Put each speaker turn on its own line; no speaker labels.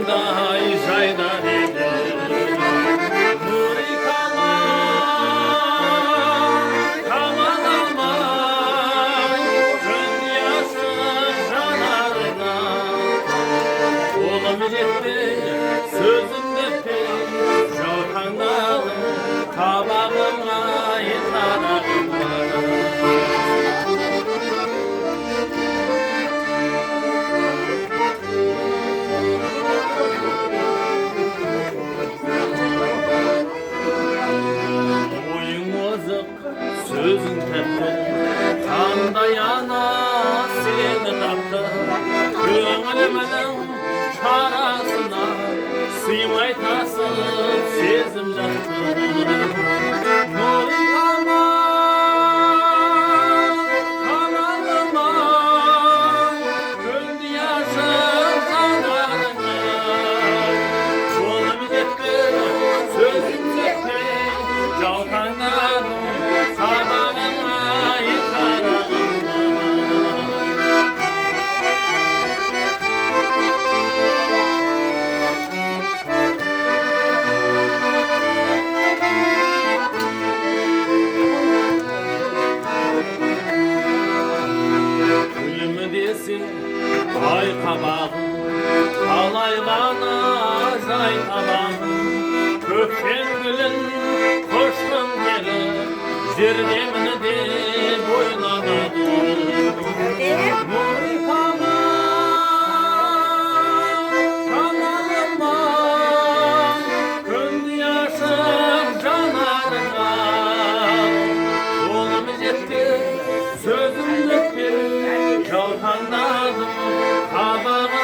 Жолыңдай жайдar еді Нұры камал алмай Дүниясы жанарына Қолым жетті сөзім деппей Жаутаңдадым қабағыма етарағыма Sözün tepti, qanday ana seni taptı Köңілімнің шарасына сыймай тасып сезім жатты Нұры камалыма күнде ашық жанарыңа Қолым жетті сөзім жетпей жаутаңдадым қабағыма етарағыма Күлімі десе ай қабағым қалай ғана жай табағым көктем гүлін құшқым келіп жердемін деп ойламадым Нұры камалыма күнде ашық жанарыңа Қолым жетті сөзім өтпей жаутаңдадым қабағыма